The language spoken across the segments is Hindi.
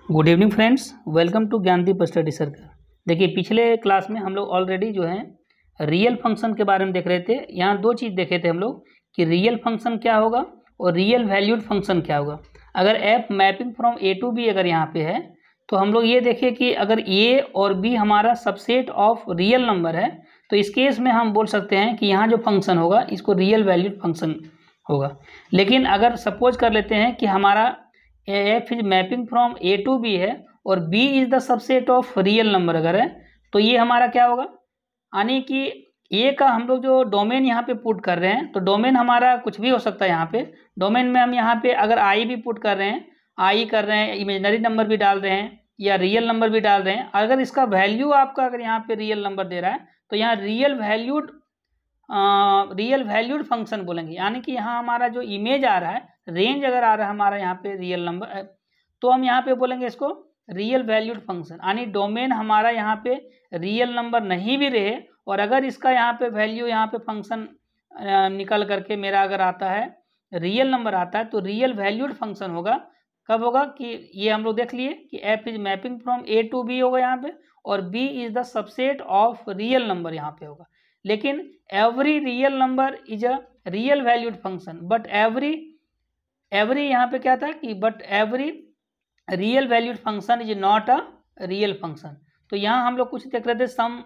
Good evening friends, welcome to Gyandeep study circle. देखिए, पिछले क्लास में हम लोग ऑलरेडी जो है रियल फंक्शन के बारे में देख रहे थे। यहाँ दो चीज़ देखे थे हम लोग कि रियल फंक्शन क्या होगा और रियल वैल्यूड फंक्शन क्या होगा। अगर f mapping from A to B अगर यहाँ पे है तो हम लोग ये देखें कि अगर ए और बी हमारा सबसेट ऑफ रियल नंबर है तो इस केस में हम बोल सकते हैं कि यहाँ जो फंक्शन होगा इसको रियल वैल्यूड फंक्शन होगा। लेकिन अगर सपोज कर लेते हैं कि हमारा f is mapping from A to B है और B is the subset of real number अगर है तो ये हमारा क्या होगा, यानी कि ए का हम लोग जो डोमेन यहाँ पे पुट कर रहे हैं तो डोमेन हमारा कुछ भी हो सकता है। यहाँ पे डोमेन में हम यहाँ पे अगर आई भी पुट कर रहे हैं, आई कर रहे हैं, इमेजनरी नंबर भी डाल रहे हैं या रियल नंबर भी डाल रहे हैं, अगर इसका वैल्यू आपका अगर यहाँ पे रियल नंबर दे रहा है तो यहाँ रियल वैल्यूड फंक्शन बोलेंगे। यानी कि यहाँ हमारा जो इमेज आ रहा है, रेंज अगर आ रहा है हमारा यहाँ पे रियल नंबर, तो हम यहाँ पे बोलेंगे इसको रियल वैल्यूड फंक्शन। यानी डोमेन हमारा यहाँ पे रियल नंबर नहीं भी रहे और अगर इसका यहाँ पे वैल्यू यहाँ पे फंक्शन निकल करके मेरा अगर आता है रियल नंबर आता है तो रियल वैल्यूड फंक्शन होगा। कब होगा कि ये हम लोग देख लिए कि f is mapping from A to B होगा यहाँ पे और B is the subset of real number यहाँ पे होगा। लेकिन every real number is a real valued function but every यहाँ पे क्या था कि but every real valued function is not a real function. तो यहाँ हम लोग कुछ देख रहे थे, सम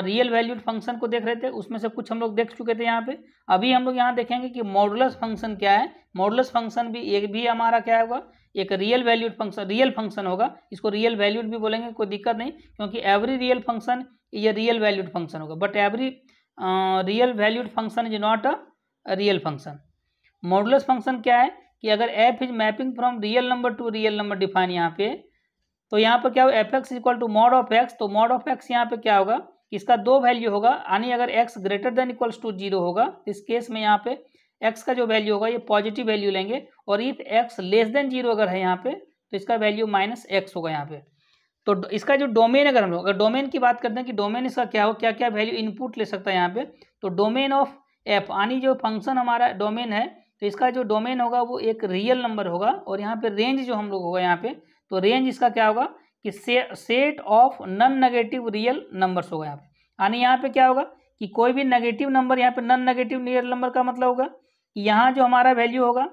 रियल वैल्यूड फंक्शन को देख रहे थे, उसमें से कुछ हम लोग देख चुके थे यहाँ पे। अभी हम लोग यहाँ देखेंगे कि मॉडुलस फंक्शन क्या है। मॉडुलस फंक्शन भी एक भी हमारा क्या होगा, एक real valued function, real function होगा। इसको रियल वैल्यूड भी बोलेंगे, कोई दिक्कत नहीं, क्योंकि एवरी रियल फंक्शन ये रियल वैल्यूड फंक्शन होगा but every real valued function is not a real function. Modulus function क्या है कि अगर f is mapping from real number to real number define यहाँ पे, तो यहाँ पर क्या होगा, f x equal to mod of x. तो मॉड ऑफ एक्स यहाँ पे क्या होगा कि इसका दो वैल्यू होगा, यानी अगर x greater than equals to zero होगा इस केस में यहाँ पे एक्स का जो वैल्यू होगा ये पॉजिटिव वैल्यू लेंगे और if x less than zero अगर है यहाँ पे तो इसका वैल्यू माइनस एक्स होगा यहाँ पे। तो इसका जो डोमेन अगर हम लोग अगर डोमेन की बात करते हैं कि डोमेन इसका क्या हो, क्या क्या वैल्यू इनपुट ले सकता है यहाँ पे, तो डोमेन ऑफ एफ यानी जो फंक्शन हमारा डोमेन है तो इसका जो डोमेन होगा वो एक रियल नंबर होगा और यहाँ पे रेंज जो हम लोग होगा यहाँ पे, तो रेंज इसका क्या होगा कि set of non negative real numbers होगा यहाँ पे। यानी यहाँ पे क्या होगा कि कोई भी नेगेटिव नंबर, यहाँ पे नॉन नेगेटिव रियल नंबर का मतलब होगा कि यहाँ जो हमारा वैल्यू होगा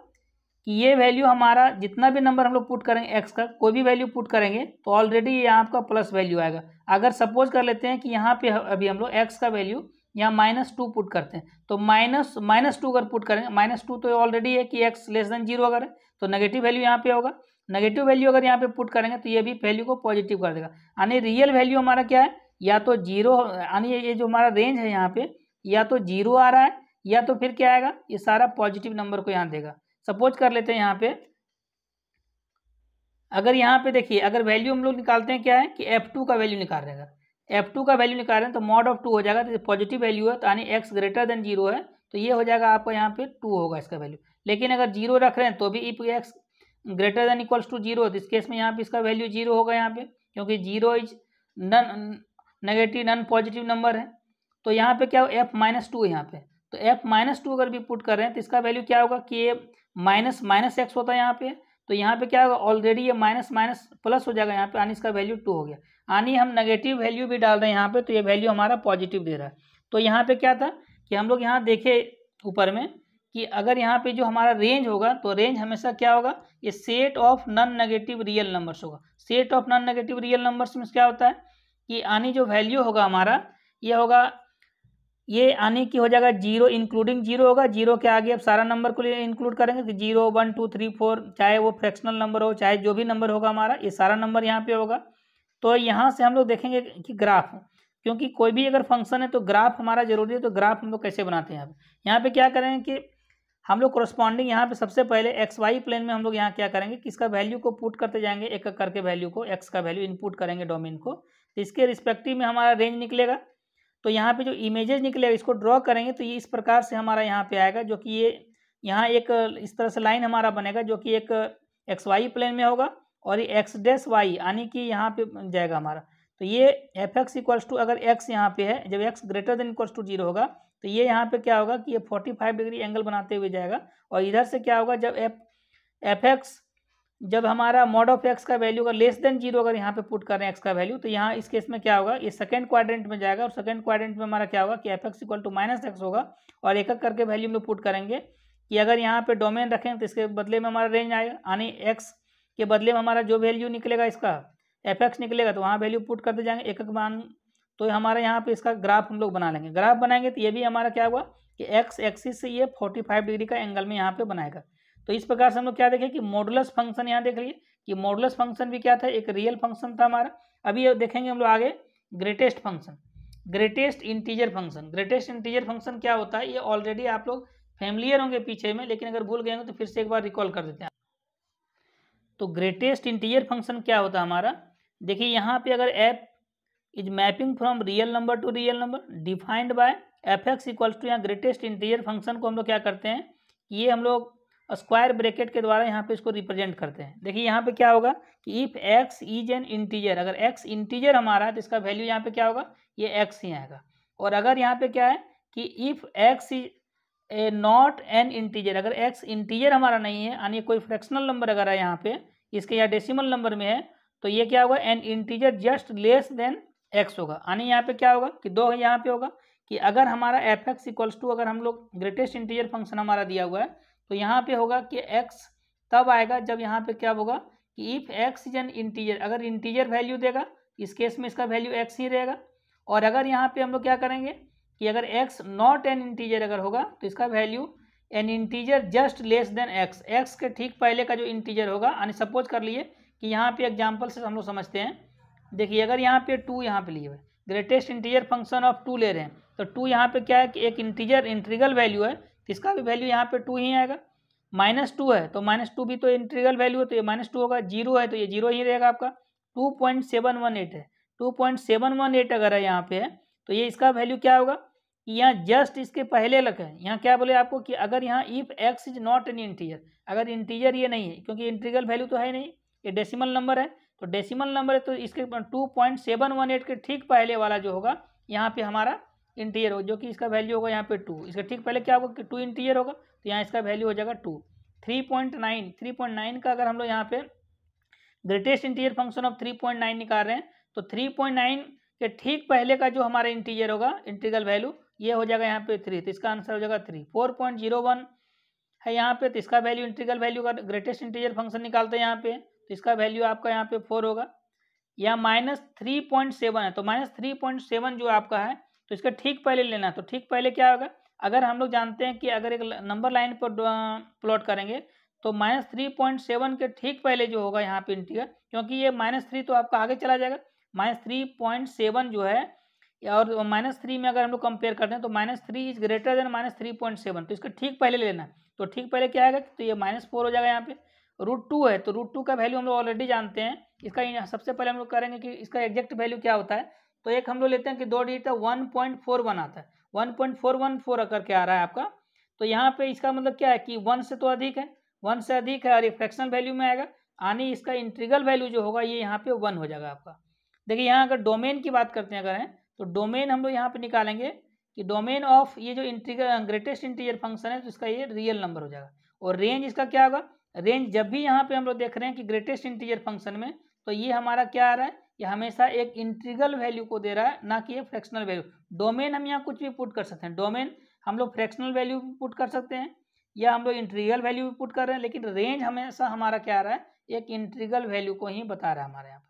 कि ये वैल्यू हमारा जितना भी नंबर हम लोग पुट करेंगे एक्स का, कोई भी वैल्यू पुट करेंगे तो ऑलरेडी यहाँ आपका प्लस वैल्यू आएगा। अगर सपोज कर लेते हैं कि यहाँ पे अभी हम लोग एक्स का वैल्यू यहाँ -2 पुट करते हैं तो -2 अगर पुट करेंगे, -2 तो ऑलरेडी है कि एक्स लेस देन जीरो अगर है तो नेगेटिव वैल्यू यहाँ पे होगा। नेगेटिव वैल्यू अगर यहाँ पे पुट करेंगे तो ये भी वैल्यू को पॉजिटिव कर देगा। यानी रियल वैल्यू हमारा क्या है, या तो जीरो, यानी ये जो हमारा रेंज है यहाँ पे या तो जीरो आ रहा है या तो फिर क्या आएगा, ये सारा पॉजिटिव नंबर को यहाँ देगा। सपोज कर लेते हैं यहाँ पे, अगर यहाँ पे देखिए अगर वैल्यू हम लोग निकालते हैं क्या है कि f2 का वैल्यू निकाल रहे हैं, अगर f2 का वैल्यू निकाल रहे हैं तो मॉड ऑफ 2 हो जाएगा। तो पॉजिटिव वैल्यू है तो यानी x ग्रेटर देन जीरो है तो ये हो जाएगा आपका यहाँ पे 2 होगा इसका वैल्यू। लेकिन अगर जीरो रख रहे हैं तो भी if x greater than equals to zero तो इस केस में यहाँ पे इसका वैल्यू जीरो होगा यहाँ पे, क्योंकि zero is non negative non positive number है। तो यहाँ पे क्या हो, f-2 है यहाँ पे, तो f-2 अगर भी पुट कर रहे हैं तो इसका वैल्यू क्या होगा कि ये माइनस एक्स होता है यहाँ पे। तो यहाँ पे क्या होगा, ऑलरेडी ये माइनस माइनस प्लस हो जाएगा यहाँ पे, यानी इसका वैल्यू 2 हो गया। यानी हम नेगेटिव वैल्यू भी डाल रहे हैं यहाँ पे तो ये वैल्यू हमारा पॉजिटिव दे रहा है। तो यहाँ पे क्या था कि हम लोग यहाँ देखे ऊपर में कि अगर यहाँ पे जो हमारा रेंज होगा तो रेंज हमेशा क्या होगा, ये set of non negative real numbers होगा। Set of non negative real numbers में क्या होता है कि यानी जो वैल्यू होगा हमारा ये होगा, ये आने की हो जाएगा जीरो इंक्लूडिंग जीरो होगा। जीरो के आगे अब सारा नंबर को इंक्लूड करेंगे तो 0 1 2 3 4, चाहे वो फ्रैक्शनल नंबर हो चाहे जो भी नंबर होगा हमारा, ये सारा नंबर यहाँ पे होगा। तो यहाँ से हम लोग देखेंगे कि ग्राफ, क्योंकि कोई भी अगर फंक्शन है तो ग्राफ हमारा जरूरी है। तो ग्राफ हम लोग कैसे बनाते हैं, यहाँ पे क्या करेंगे कि हम लोग कोरस्पॉन्डिंग यहाँ पे सबसे पहले XY प्लेन में हम लोग यहाँ क्या करेंगे कि इसका वैल्यू को पुट करते जाएंगे, एक एक करके वैल्यू को, एक्स का वैल्यू इनपुट करेंगे डोमेन को, तो इसके रिस्पेक्टिव में हमारा रेंज निकलेगा। तो यहाँ पे जो इमेजेस निकलेगा इसको ड्रॉ करेंगे तो ये इस प्रकार से हमारा यहाँ पे आएगा, जो कि ये यहाँ एक इस तरह से लाइन हमारा बनेगा जो कि एक XY प्लेन में होगा और ये x' y यानी कि यहाँ पे जाएगा हमारा। तो ये एफ एक्स इक्वल्स टू, अगर x यहाँ पे है, जब x greater than equals to zero होगा तो ये यहाँ पे क्या होगा कि ये 45 डिग्री एंगल बनाते हुए जाएगा। और इधर से क्या होगा, जब एफ एक्स जब हमारा मॉड ऑफ एक्स का वैल्यू अगर लेस देन 0 अगर यहाँ पे पुट कर रहे हैं एक्स का वैल्यू, तो यहाँ इस केस में क्या होगा, ये सेकंड क्वाड्रेंट में जाएगा और सेकंड क्वाड्रेंट में हमारा क्या होगा कि f x equal to minus x होगा। और एक एक करके वैल्यू हम लोग पुट करेंगे कि अगर यहाँ पे डोमेन रखें तो इसके बदले में हमारा रेंज आएगा, यानी एक्स के बदले में हमारा जो वैल्यू निकलेगा इसका एफ एक्स निकलेगा, तो वहाँ वैल्यू पुट करते जाएंगे एक एक मान। तो हमारा यहाँ पे इसका ग्राफ हम लोग बना लेंगे। ग्राफ बनाएंगे तो ये भी हमारा क्या हुआ कि एक्स एक्सिस से ये 45 डिग्री का एंगल में यहाँ पे बनाएगा। तो इस प्रकार से हम लोग क्या देखें कि मॉडुलस फंक्शन यहाँ देख लीजिए कि मॉडुलस फंक्शन भी क्या था, एक रियल फंक्शन था हमारा। अभी ये देखेंगे हम लोग आगे greatest function, greatest integer function. Greatest integer function क्या होता है ये ऑलरेडी आप लोग फैमिलियर होंगे पीछे में, लेकिन अगर भूल गए होंगे तो फिर से एक बार रिकॉल कर देते हैं। तो ग्रेटेस्ट इंटीजर फंक्शन क्या होता है हमारा, देखिए यहाँ पे अगर f is mapping from real number to real number defined by f x equals to, यहाँ ग्रेटेस्ट इंटीजर फंक्शन को हम लोग क्या करते हैं, ये हम लोग स्क्वायर ब्रैकेट के द्वारा यहाँ पे इसको रिप्रेजेंट करते हैं। देखिए यहाँ पे क्या होगा कि if x is an integer, अगर एक्स इंटीजर हमारा है तो इसका वैल्यू यहाँ पे क्या होगा, ये एक्स ही आएगा। और अगर यहाँ पे क्या है कि if x is a not an integer, अगर एक्स इंटीजर हमारा नहीं है यानी कोई फ्रैक्शनल नंबर अगर है यहाँ पे इसके या डेसिमल नंबर में है, तो ये क्या होगा N integer just less than x होगा। यानी यहाँ पे क्या होगा कि दो यहाँ पे होगा कि अगर हमारा एफ एक्स इक्वल्स टू, अगर हम लोग ग्रेटेस्ट इंटीजर फंक्शन हमारा दिया हुआ है तो यहाँ पे होगा कि x तब आएगा जब यहाँ पे क्या होगा कि if x is an integer, अगर इंटीजर वैल्यू देगा इस केस में इसका वैल्यू x ही रहेगा। और अगर यहाँ पे हम लोग क्या करेंगे कि अगर x नॉट एन इंटीजर अगर होगा तो इसका value N integer just less than x, x के ठीक पहले का जो इंटीजर होगा। यानी सपोज कर लिए कि यहाँ पे एग्जाम्पल से हम लोग समझते हैं। देखिए अगर यहाँ पे 2 यहाँ पे लिए हुए ग्रेटेस्ट इंटीजर फंक्शन ऑफ 2 ले रहे हैं, तो 2 यहाँ पे क्या है कि एक इंटीजर इंटीग्रल वैल्यू है, इसका भी वैल्यू यहाँ पे 2 ही आएगा। -2 है तो -2 भी तो इंटीग्रल वैल्यू है तो ये -2 होगा। 0 है तो ये 0 ही रहेगा आपका। 2.718 है, 2.718 अगर है यहाँ पे है तो ये इसका वैल्यू क्या होगा कि यहाँ जस्ट इसके पहले लग है, यहाँ क्या बोले आपको कि अगर यहाँ if x is not an integer, अगर इंटीजर ये नहीं है क्योंकि इंटीग्रल वैल्यू तो है नहीं, ये डेसिमल नंबर है, तो डेसिमल नंबर है तो इसके 2.718 के ठीक पहले वाला जो होगा यहाँ पे हमारा इंटीजर हो, जो कि इसका वैल्यू होगा यहाँ पे 2। इसका ठीक पहले क्या होगा कि 2 इंटीजर होगा तो यहाँ इसका वैल्यू हो जाएगा 2। 3.9 का अगर हम लोग यहाँ पे ग्रेटेस्ट इंटीजर फंक्शन ऑफ 3.9 निकाल रहे हैं तो 3.9 के ठीक पहले का जो हमारा इंटीजर होगा इंटीग्रल वैल्यू ये हो जाएगा यहाँ पे 3, तो इसका आंसर हो जाएगा 3। 4.01 है यहाँ पे तो इसका वैल्यू इंटीग्रल वैल्यू का ग्रेटेस्ट इंटीजर फंक्शन निकालते हैं यहाँ पे, तो इसका वैल्यू आपका यहाँ पे 4 होगा। या -3.7 है तो -3.7 जो आपका है तो इसका ठीक पहले लेना, तो ठीक पहले क्या होगा, अगर हम लोग जानते हैं कि अगर एक नंबर लाइन पर प्लॉट करेंगे तो -3.7 के ठीक पहले जो होगा यहाँ पे इंटीग्रल, क्योंकि ये -3 तो आपका आगे चला जाएगा, -3.7 जो है और -3 में अगर हम लोग कंपेयर करते हैं तो -3 इज ग्रेटर देन -3.7, तो इसका ठीक पहले लेना। तो ठीक पहले क्या आएगा तो ये -4 हो जाएगा यहाँ पे। √2 है तो √2 का वैल्यू हम लोग ऑलरेडी जानते हैं। इसका सबसे पहले हम लोग करेंगे कि इसका एग्जैक्ट वैल्यू क्या होता है, तो एक हम लोग लेते हैं कि 2 डिजिट 1.41 आता है, 1.414 करके आ रहा है आपका। तो यहाँ पे इसका मतलब क्या है कि 1 से तो अधिक है, 1 से अधिक है और ये फ्रैक्शनल वैल्यू में आएगा, यानी इसका इंटीग्रल वैल्यू जो होगा ये यहाँ पे 1 हो जाएगा आपका। देखिए यहाँ अगर डोमेन की बात करते हैं अगर है तो डोमेन हम लोग यहाँ पे निकालेंगे कि डोमेन ऑफ ये जो इंटीग्रल ग्रेटेस्ट इंटीजर फंक्शन है तो इसका ये रियल नंबर हो जाएगा। और रेंज इसका क्या होगा, रेंज जब भी यहाँ पे हम लोग देख रहे हैं कि ग्रेटेस्ट इंटीजर फंक्शन में तो ये हमारा क्या आ रहा है, ये हमेशा एक इंटीग्रल वैल्यू को दे रहा है, ना कि एक फ्रैक्शनल वैल्यू। डोमेन हम यहाँ कुछ भी पुट कर सकते हैं, डोमेन हम लोग फ्रैक्शनल वैल्यू पुट कर सकते हैं या हम लोग इंटीग्रल वैल्यू पुट कर रहे हैं, लेकिन रेंज हमेशा हमारा क्या आ रहा है, एक इंटीग्रल वैल्यू को ही बता रहा है हमारे यहाँ पे।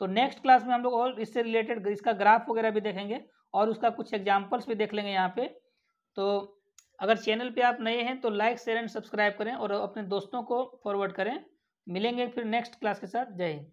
तो नेक्स्ट क्लास में हम लोग और इससे रिलेटेड इसका ग्राफ वगैरह भी देखेंगे और उसका कुछ एग्जाम्पल्स भी देख लेंगे यहाँ पे। तो अगर चैनल पे आप नए हैं तो लाइक शेयर एंड सब्सक्राइब करें और अपने दोस्तों को फॉरवर्ड करें। मिलेंगे फिर नेक्स्ट क्लास के साथ। जय हिंद।